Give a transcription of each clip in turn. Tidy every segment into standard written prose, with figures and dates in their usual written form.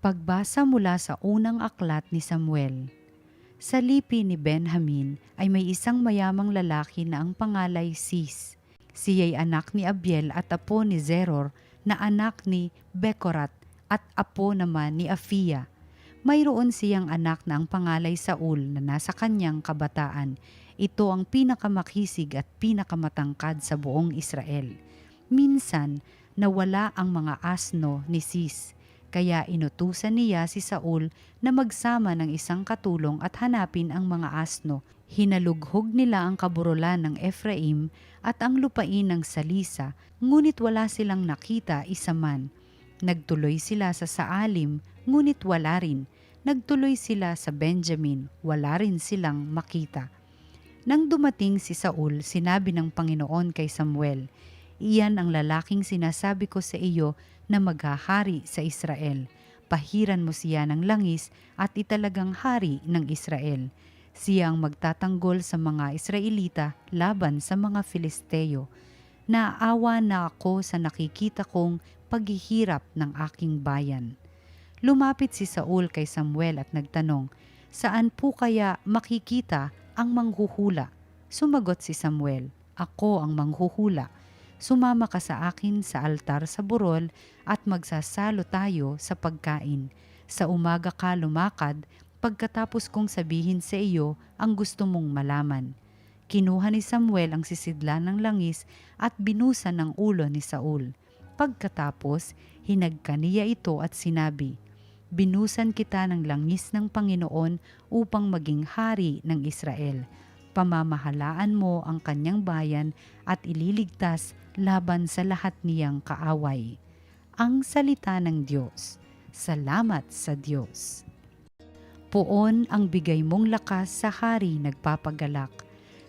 Pagbasa mula sa unang aklat ni Samuel. Sa lipi ni Benjamin ay may isang mayamang lalaki na ang pangalay Cis. Siya'y anak ni Abiel at apo ni Zeror na anak ni Bekorat at apo naman ni Afia. Mayroon siyang anak na ang pangalay Saul na nasa kanyang kabataan. Ito ang pinakamakisig at pinakamatangkad sa buong Israel. Minsan, nawala ang mga asno ni Cis. Kaya inutusan niya si Saul na magsama ng isang katulong at hanapin ang mga asno. Hinalughog nila ang kaburulan ng Ephraim at ang lupain ng Salisa, ngunit wala silang nakita isa man. Nagtuloy sila sa Saalim, ngunit wala rin. Nagtuloy sila sa Benjamin, wala rin silang makita. Nang dumating si Saul, sinabi ng Panginoon kay Samuel, "Iyan ang lalaking sinasabi ko sa iyo na maghahari sa Israel. Pahiran mo siya ng langis at italagang hari ng Israel. Siya ang magtatanggol sa mga Israelita laban sa mga Filisteo. Naawa na ako sa nakikita kong paghihirap ng aking bayan." Lumapit si Saul kay Samuel at nagtanong, "Saan po kaya makikita ang manghuhula?" Sumagot si Samuel, "Ako ang manghuhula. Sumama ka sa akin sa altar sa burol at magsasalo tayo sa pagkain. Sa umaga ka lumakad pagkatapos kong sabihin sa iyo ang gusto mong malaman." Kinuha ni Samuel ang sisidlan ng langis at binusan ng ulo ni Saul. Pagkatapos, hinagka niya ito at sinabi, "Binusan kita ng langis ng Panginoon upang maging hari ng Israel. Pamamahalaan mo ang kanyang bayan at ililigtas laban sa lahat niyang kaaway." Ang salita ng Diyos. Salamat sa Diyos. Poon ang bigay mong lakas sa hari nagpapagalak.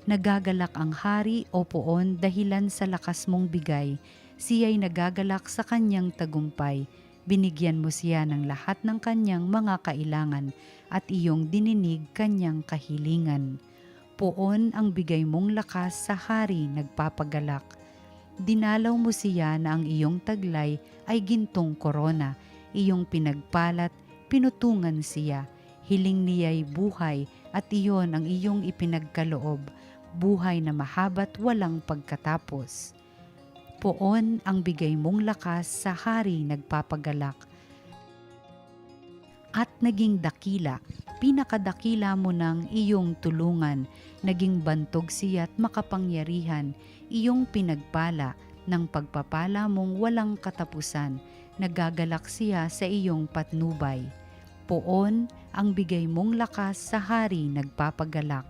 Nagagalak ang hari o poon dahilan sa lakas mong bigay. Siya'y nagagalak sa kanyang tagumpay. Binigyan mo siya ng lahat ng kanyang mga kailangan at iyong dininig kanyang kahilingan. Poon ang bigay mong lakas sa hari nagpapagalak. Dinalaw mo siya na ang iyong taglay ay gintong korona. Iyong pinagpalat, pinutungan siya. Hiling niya'y buhay at iyon ang iyong ipinagkaloob. Buhay na mahaba't walang pagkatapos. Poon ang bigay mong lakas sa hari nagpapagalak. At naging dakila, pinakadakila mo ng iyong tulungan. Naging bantog siya't makapangyarihan, iyong pinagpala ng pagpapala mong walang katapusan. Nagagalak siya sa iyong patnubay. Poon ang bigay mong lakas sa hari nagpapagalak.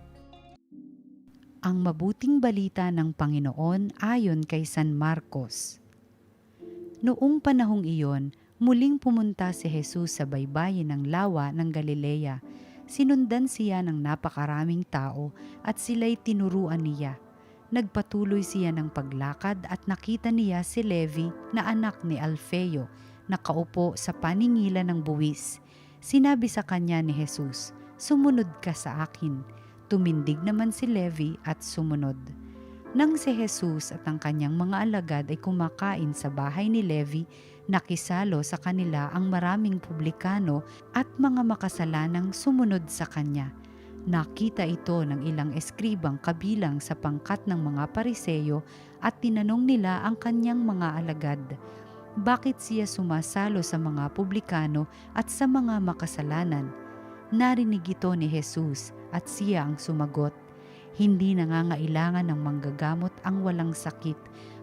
Ang mabuting balita ng Panginoon ayon kay San Marcos. Noong panahong iyon, muling pumunta si Jesus sa baybayin ng lawa ng Galilea. Sinundan siya ng napakaraming tao at sila'y tinuruan niya. Nagpatuloy siya ng paglakad at nakita niya si Levi na anak ni Alfeo, nakaupo sa paningilan ng buwis. Sinabi sa kanya ni Jesus, "Sumunod ka sa akin." Tumindig naman si Levi at sumunod. Nang si Jesus at ang kanyang mga alagad ay kumakain sa bahay ni Levi, nakisalo sa kanila ang maraming publikano at mga makasalanang sumunod sa kanya. Nakita ito ng ilang eskribang kabilang sa pangkat ng mga Pariseyo at tinanong nila ang kanyang mga alagad, bakit siya sumasalo sa mga publikano at sa mga makasalanan? Narinig ito ni Jesus at siya ang sumagot, "Hindi nangangailangan ng manggagamot ang walang sakit,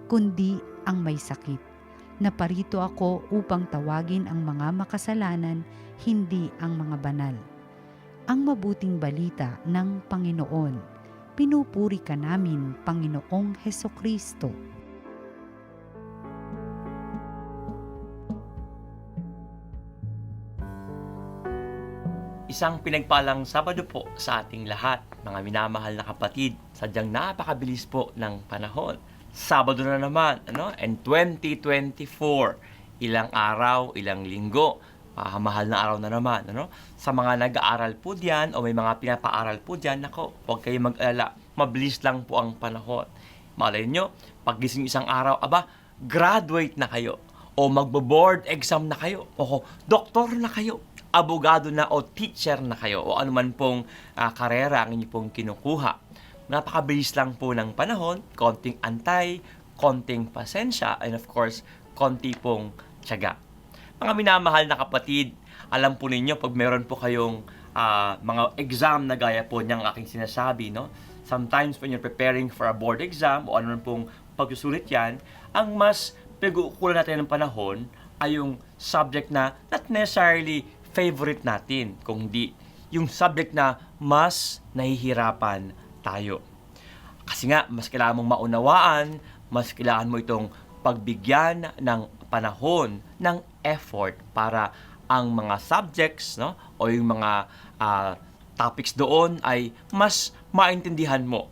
kundi ang may sakit. Naparito ako upang tawagin ang mga makasalanan, hindi ang mga banal." Ang mabuting balita ng Panginoon. Pinupuri ka namin, Panginoong Hesukristo. Isang pinagpalang Sabado po sa ating lahat, mga minamahal na kapatid. Sadyang napakabilis po ng panahon. Sabado na naman, and 2024. Ilang araw, ilang linggo, mahal na araw na naman. Sa mga nag-aaral po diyan o may mga pinapaaral po diyan, huwag kayong mag-alala. Mabilis lang po ang panahon. Malay nyo, pagising isang araw, graduate na kayo. o magbo-board exam na kayo, o doktor na kayo, abogado na o teacher na kayo, o anuman pong karera ang inyo pong kinukuha. Napakabilis lang po ng panahon, konting antay, konting pasensya, and of course, konti pong tiyaga. Mga minamahal na kapatid, alam po ninyo pag meron po kayong mga exam na gaya po niyang aking sinasabi, no? Sometimes when you're preparing for a board exam o ano pong pagsusulit yan, ang mas pag-uukulan natin ng panahon ay yung subject na not necessarily favorite natin, kung hindi yung subject na mas nahihirapan tayo. Kasi nga, mas kailangan mong maunawaan, mas kailangan mo itong pagbigyan ng panahon, ng effort para ang mga subjects, no, o yung mga topics doon ay mas maintindihan mo.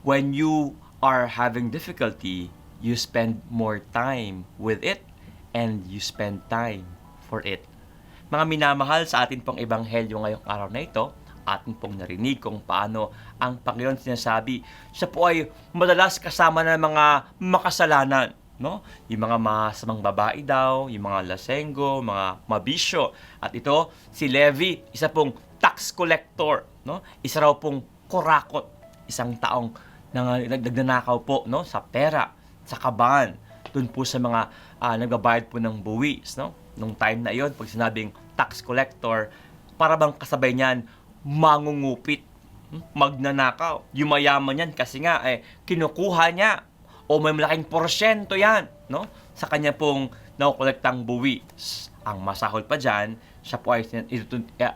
When you are having difficulty, you spend more time with it and you spend time for it. Mga minamahal, sa atin pong ebanghelyo ngayong araw na ito, atin pong narinig kung paano ang Panginoon sinasabi, siya po ay madalas kasama ng mga makasalanan, no? Yung mga masamang babae daw, yung mga lasenggo, mga mabisyo. At ito, si Levi, isa pong tax collector, no? Isa raw pong kurakot, isang taong nagnanakaw po, no, sa pera, sa kaban, dun po sa mga nagbabayad po ng buwis, no? Nung time na iyon, pag sinabing tax collector, para bang kasabay niyan, mangungupit, magnanakaw. Yung mayaman yan kasi nga, kinukuha niya, o may malaking porsyento yan, no? Sa kanya pong nakukolektang buwis. Ang masahol pa dyan, siya po ay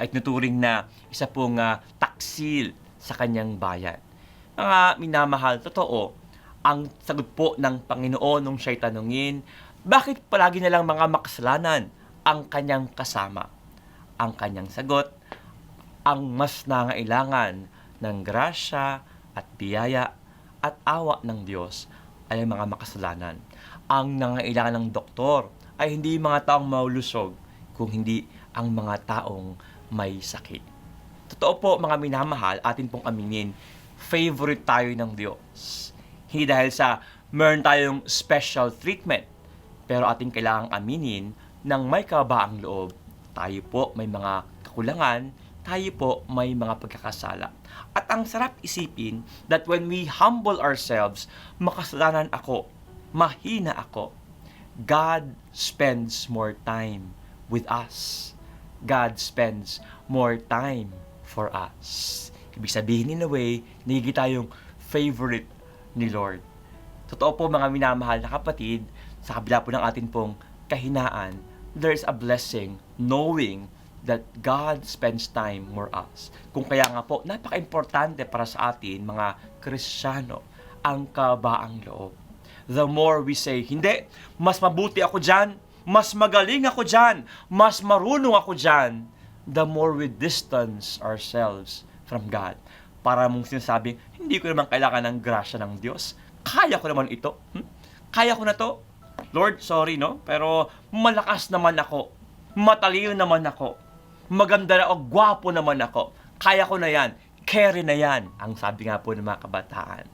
tinuturing na isa pong taksil sa kanyang bayan. Mga minamahal, totoo, ang sagot po ng Panginoon nung siya'y tanungin, bakit palagi na lang mga makasalanan ang kanyang kasama? Ang kanyang sagot, ang mas nangailangan ng grasya at biyaya at awa ng Diyos ay mga makasalanan. Ang nangailangan ng doktor ay hindi mga taong maulusog, kung hindi ang mga taong may sakit. Totoo po mga minamahal, atin pong aminin, favorite tayo ng Diyos. Hindi dahil sa meron tayong special treatment, pero ating kailangang aminin ng may kabaang loob. Tayo po may mga kakulangan, tayo po may mga pagkakasala. At ang sarap isipin that when we humble ourselves, makasalanan ako, mahina ako, God spends more time with us. God spends more time for us. Ibig sabihin in a way, nagiging tayong favorite ni Lord. Totoo po mga minamahal na kapatid, sa kabila po ng atin pong kahinaan, there's a blessing knowing that God spends time for us. Kung kaya nga po, napaka-importante para sa atin, mga Kristiyano, ang kabaang loob. The more we say, hindi, mas mabuti ako dyan, mas magaling ako dyan, mas marunong ako dyan, the more we distance ourselves from God. Para mong sinasabing, hindi ko naman kailangan ng grasya ng Diyos. Kaya ko naman ito. Kaya ko na to. Lord, sorry, no? Pero malakas naman ako. Matalino naman ako. Maganda na o gwapo naman ako. Kaya ko na yan. Carry na yan. Ang sabi nga po ng mga kabataan.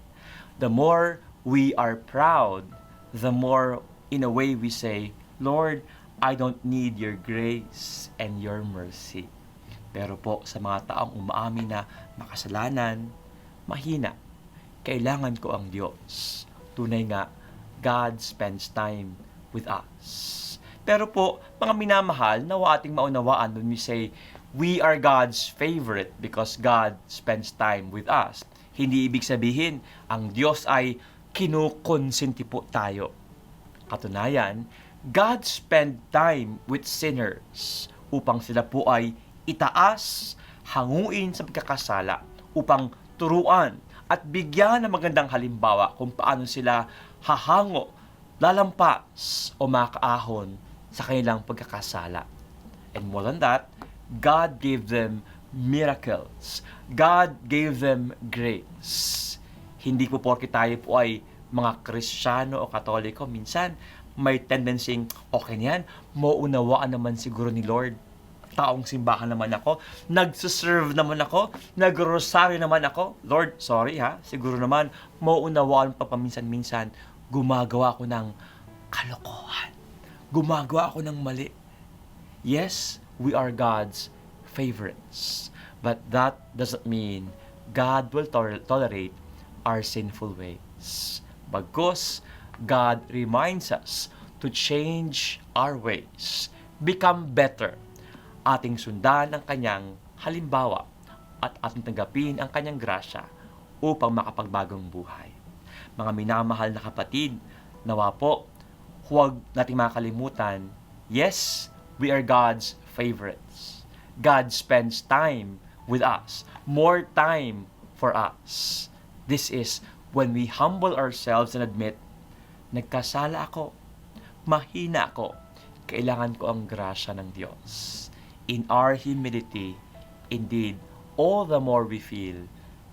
The more we are proud, the more in a way we say, Lord, I don't need your grace and your mercy. Pero po sa mga taong umaamin na makasalanan, mahina, kailangan ko ang Diyos. Tunay nga, God spends time with us. Pero po, mga minamahal, nawa ating maunawaan when we say, we are God's favorite because God spends time with us. Hindi ibig sabihin, ang Diyos ay kinukonsenti po tayo. Katunayan, God spend time with sinners upang sila po ay itaas, hanguin sa pagkakasala, upang turuan at bigyan ng magandang halimbawa kung paano sila hahango, lalampas o makaahon sa kanilang pagkakasala. And more than that, God gave them miracles. God gave them grace. Hindi po porke tayo po ay mga Kristiyano o Katoliko, minsan may tendency, okay niyan, mauunawaan naman siguro ni Lord. Taong simbahan naman ako, nagsuserve naman ako, nagrosaryo naman ako. Lord, sorry ha, siguro naman mauunawaan pa paminsan-minsan, gumagawa ko ng kalokohan. gumagawa ako ng mali. Yes, we are God's favorites. But that doesn't mean God will tolerate our sinful ways. Bagkus, God reminds us to change our ways, become better, ating sundan ang kanyang halimbawa at ating tanggapin ang kanyang grasya upang makapagbagong buhay. Mga minamahal na kapatid, nawa po, huwag nating makalimutan, yes, we are God's favorites. God spends time with us, more time for us. This is when we humble ourselves and admit, nagkasala ako, mahina ako, kailangan ko ang grasya ng Diyos. In our humility, indeed, all the more we feel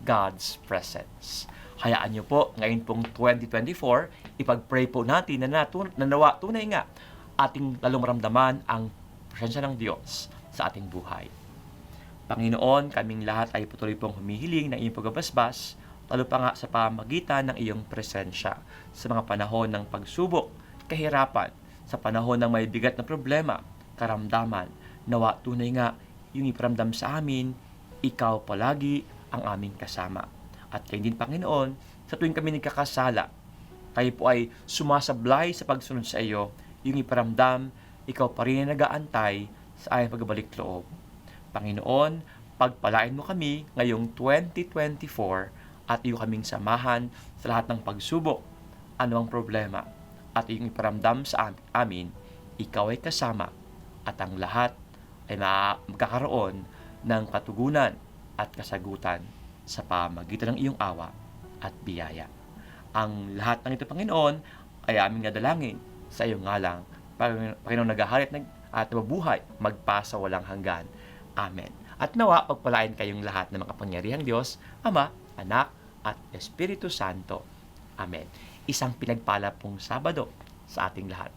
God's presence. Hayaan niyo po, ngayon pong 2024, ipag-pray po natin na nawa tunay nga ating lalong maramdaman ang presensya ng Diyos sa ating buhay. Panginoon, kaming lahat ay patuloy pong humihiling ng iyong pagbabasbas, lalo pa nga sa pamagitan ng iyong presensya sa mga panahon ng pagsubok, kahirapan, sa panahon ng may bigat na problema, karamdaman, nawa tunay nga yung iparamdam sa amin, ikaw palagi ang aming kasama. At kayo din, Panginoon, sa tuwing kami nagkakasala, kayo po ay sumasablay sa pagsunod sa iyo, yung iparamdam, ikaw pa rin ang nag-aantay sa aming pagbabalik loob. Panginoon, pagpalain mo kami ngayong 2024 at iyo kaming samahan sa lahat ng pagsubok, anumang problema, at iyong iparamdam sa amin, ikaw ay kasama at ang lahat ay magkakaroon ng katugunan at kasagutan sa pamagitan ng iyong awa at biyaya. Ang lahat ng ito, Panginoon, ay aming nadalangin sa iyong ngalang, Panginoon naghaharit at mabuhay, magpasa walang hanggan. Amen. At nawa, pagpalain kayong lahat ng makapangyarihang Diyos, Ama, Anak, at Espiritu Santo. Amen. Isang pinagpala pong Sabado sa ating lahat.